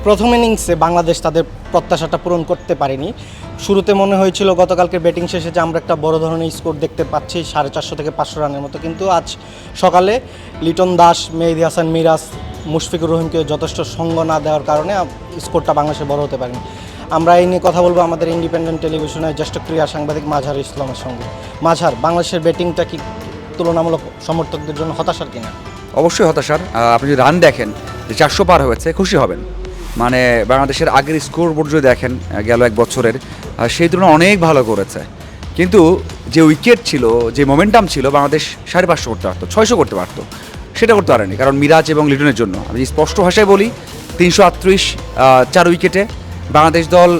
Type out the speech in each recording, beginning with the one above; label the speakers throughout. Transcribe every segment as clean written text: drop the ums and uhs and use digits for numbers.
Speaker 1: প্রথম ইনিংসে বাংলাদেশ তাদের প্রত্যাশাটা পূরণ করতে পারেনি। শুরুতে মনে হয়েছিল গতকালকে ব্যাটিং শেষে যে আমরা একটা বড় ধরনের স্কোর দেখতে পাচ্ছি 450 থেকে 500 রানের মতো, কিন্তু আজ সকালে লিটন দাস, মেহেদী হাসান মিরাজ, মুশফিকুর রহিমকে যথেষ্ট সঙ্গ না দেওয়ার কারণে স্কোরটা বাংলাদেশে বড় হতে পারেনি। আমরা এই নিয়ে কথা বলবো আমাদের ইন্ডিপেন্ডেন্ট টেলিভিশনের জ্যেষ্ঠ ক্রীড়া সাংবাদিক মাঝহার ইসলামের সঙ্গে। মাঝহার, বাংলাদেশের ব্যাটিংটা কি তুলনামূলক সমর্থকদের জন্য হতাশার কিনা?
Speaker 2: অবশ্যই হতাশার। আপনি যদি রান দেখেন যে 400 পার হয়েছে, খুশি হবেন। মানে বাংলাদেশের আগের স্কোর বোর্ড যদি দেখেন গেল এক বছরের, সেই তুলনায় অনেক ভালো করেছে। কিন্তু যে উইকেট ছিল, যে মোমেন্টাম ছিল, বাংলাদেশ 550 করতে পারতো, 600 করতে পারতো, সেটা করতে পারেনি। কারণ মিরাজ এবং লিটনের জন্য আমি স্পষ্ট ভাষায় বলি, 338 4 উইকেটে বাংলাদেশ দল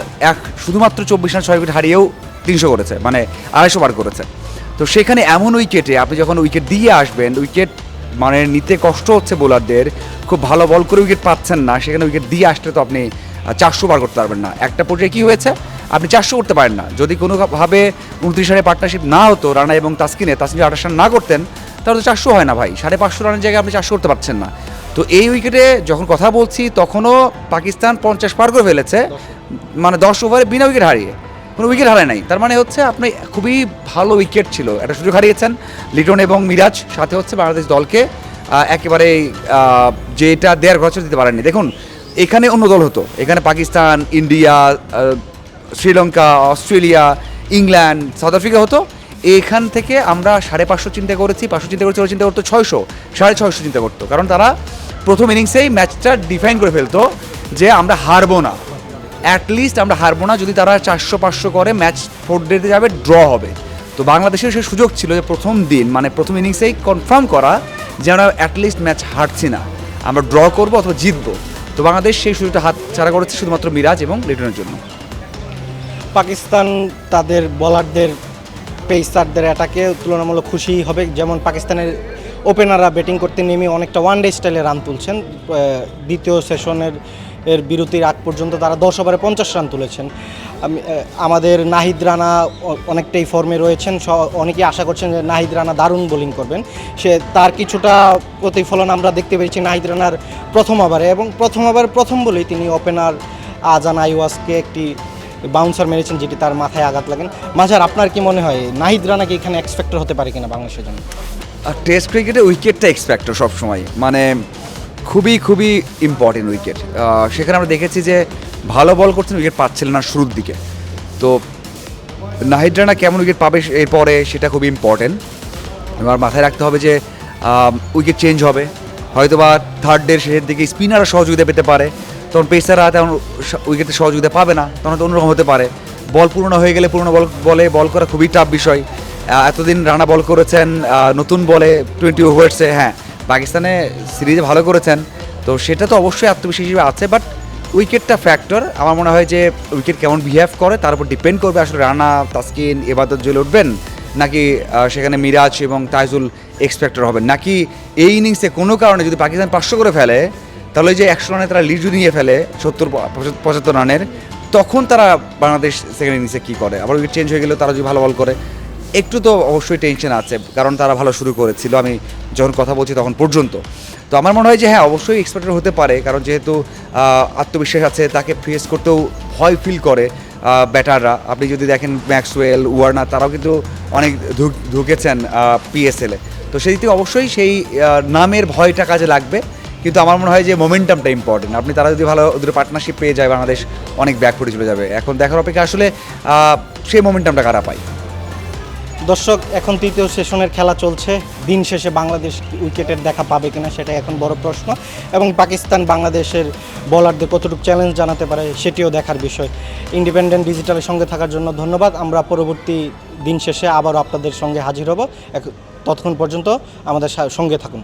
Speaker 2: শুধুমাত্র 24 রান 6 উইকেট হারিয়েও 300 করেছে, মানে 250 পার করেছে। তো সেখানে এমন উইকেটে আপনি যখন উইকেট দিয়ে আসবেন, উইকেট মানে নিতে কষ্ট হচ্ছে বোলারদের, খুব ভালো বল করে উইকেট পাচ্ছেন না, সেখানে উইকেট দিয়ে আসলে তো আপনি 400 বার করতে পারবেন না। একটা পর্যায়ে কী হয়েছে, আপনি 400 করতে পারেন না। যদি কোনোভাবে 29 রানের পার্টনারশিপ না হতো, রানা এবং তাসকিন 28 রান না করতেন, তাহলে তো 400 হয় না ভাই। 550 রানের জায়গায় আপনি 400 করতে পারছেন না। তো এই উইকেটে যখন কথা বলছি তখনও পাকিস্তান 50 পার করে ফেলেছে, মানে 10 ওভারে বিনা উইকেট হারিয়ে, কোনো উইকেট হারায় নাই। তার মানে হচ্ছে আপনি খুবই ভালো উইকেট ছিল, একটা সুযোগ হারিয়েছেন লিটন এবং মিরাজ, সাথে হচ্ছে বাংলাদেশ দলকে একেবারে যেটা দেওয়ার কথা দিতে পারেননি। দেখুন, এখানে অন্য দল হতো, এখানে Pakistan, India, Sri Lanka, Australia, England, south Africa হতো। এখান থেকে আমরা 550 চিন্তা করেছি, 500 চিন্তা করেছি, ওরা চিন্তা করতো 600, 650 চিন্তা করতো। কারণ তারা প্রথম ইনিংসেই ম্যাচটা ডিফাইন করে ফেলতো যে আমরা হারবো না, অ্যাটলিস্ট আমরা হারবো না। যদি তারা 400-500 করে, ম্যাচ 4 ডেতে যাবে, ড্র হবে। তো বাংলাদেশের সেই সুযোগ ছিল যে প্রথম দিন, মানে প্রথম ইনিংসেই কনফার্ম করা যে আমরা অ্যাটলিস্ট ম্যাচ হারছি না, আমরা ড্র করবো অথবা জিতবো। তো বাংলাদেশ সেই সুযোগটা হাত ছাড়া করেছে শুধুমাত্র মিরাজ এবং লিটনের জন্য।
Speaker 1: পাকিস্তান তাদের বোলারদের, পেসারদের অ্যাটাকে তুলনামূলক খুশি হবে। যেমন পাকিস্তানের ওপেনাররা ব্যাটিং করতে নেমে অনেকটা ওয়ান ডে স্টাইলে রান তুলছেন। দ্বিতীয় সেশনের বিরতির আগ পর্যন্ত তারা 10 ওভারে 50 রান তুলেছেন। আমাদের নাহিদ রানা অনেকটাই ফর্মে রয়েছেন, অনেকেই আশা করছেন যে নাহিদ রানা দারুণ বোলিং করবেন। তার কিছুটা প্রতিফলন আমরা দেখতে পেয়েছি নাহিদ রানার প্রথম ওভারে, এবং প্রথম ওভার প্রথম বলেই তিনি ওপেনার আজান আইওয়াজকে একটি বাউন্সার মেরেছেন, যেটি তার মাথায় আঘাত লাগেন। মাঝার, আপনার কি মনে হয় নাহিদ রানা কি এখানে এক্সপেক্টর হতে পারে কিনা বাংলাদেশের জন্য?
Speaker 2: টেস্ট ক্রিকেটে উইকেটটা এক্সপেক্টর সবসময়, মানে খুবই খুবই ইম্পর্টেন্ট উইকেট। সেখানে আমরা দেখেছি যে ভালো বল করছেন, উইকেট পাচ্ছিলেন না শুরুর দিকে। তো নাহিদ রানা কেমন উইকেট পাবে এরপরে, সেটা খুবই ইম্পর্টেন্ট। এবার মাথায় রাখতে হবে যে উইকেট চেঞ্জ হবে, হয়তোবা থার্ড ডের শেষের দিকে স্পিনাররা সহযোগিতা পেতে পারে, তখন পেসাররা তেমন উইকেটের সহযোগিতা পাবে না, তখন তো অন্যরকম হতে পারে। বল পুরনো হয়ে গেলে পুরনো বলে বল করা খুবই টাফ বিষয়। এতদিন রানা বল করেছেন নতুন বলে 20 ওভার্সে, হ্যাঁ পাকিস্তানে সিরিজে ভালো করেছেন, তো সেটা তো অবশ্যই আত্মবিশ্বাস হিসেবে আছে। বাট উইকেটটা ফ্যাক্টর। আমার মনে হয় যে উইকেট কেমন বিহেভ করে তার উপর ডিপেন্ড করবে আসলে রানা, তাসকিন, এবাদত জুয়েল উঠবেন, নাকি সেখানে মিরাজ এবং তাইজুল এক্সপেক্টর হবেন, নাকি এই ইনিংসে কোনো কারণে যদি পাকিস্তান 500 করে ফেলে, তাহলে যে 100 রানে তারা লিড যদি নিয়ে ফেলে 70-75 রানের, তখন তারা বাংলাদেশ সেকেন্ড ইনিংসে কী করে। আবার উইকেট চেঞ্জ হয়ে গেলেও তারা যদি ভালো বল করে, একটু তো অবশ্যই টেনশন আছে, কারণ তারা ভালো শুরু করেছিল আমি যখন কথা বলছি তখন পর্যন্ত। তো আমার মনে হয় যে হ্যাঁ, অবশ্যই এক্সপেক্টেড হতে পারে, কারণ যেহেতু আত্মবিশ্বাস আছে, তাকে ফেস করতেও ভয় ফিল করে ব্যাটাররা। আপনি যদি দেখেন ম্যাক্সওয়েল, ওয়ার্নার, তারাও কিন্তু অনেক ঢুকেছেন পিএসএলে। তো সেই দিক থেকে অবশ্যই সেই নামের ভয়টা কাজে লাগবে, কিন্তু আমার মনে হয় যে মোমেন্টামটা ইম্পর্টেন্ট। আপনি তারা যদি ভালো ওদের পার্টনারশিপ পেয়ে যায়, বাংলাদেশ অনেক ব্যাক করে চলে যাবে। এখন দেখার অপেক্ষা আসলে সেই মোমেন্টামটা কারা পায়।
Speaker 1: দর্শক, এখন তৃতীয় সেশনের খেলা চলছে। দিন শেষে বাংলাদেশ উইকেটের দেখা পাবে কিনা সেটা এখন বড় প্রশ্ন, এবং পাকিস্তান বাংলাদেশের বোলারদের কতটুকু চ্যালেঞ্জ জানাতে পারে সেটিও দেখার বিষয়। ইন্ডিপেন্ডেন্ট ডিজিটালের সঙ্গে থাকার জন্য ধন্যবাদ। আমরা পরবর্তী দিন শেষে আবারও আপনাদের সঙ্গে হাজির হব। ততক্ষণ পর্যন্ত আমাদের সঙ্গে থাকুন।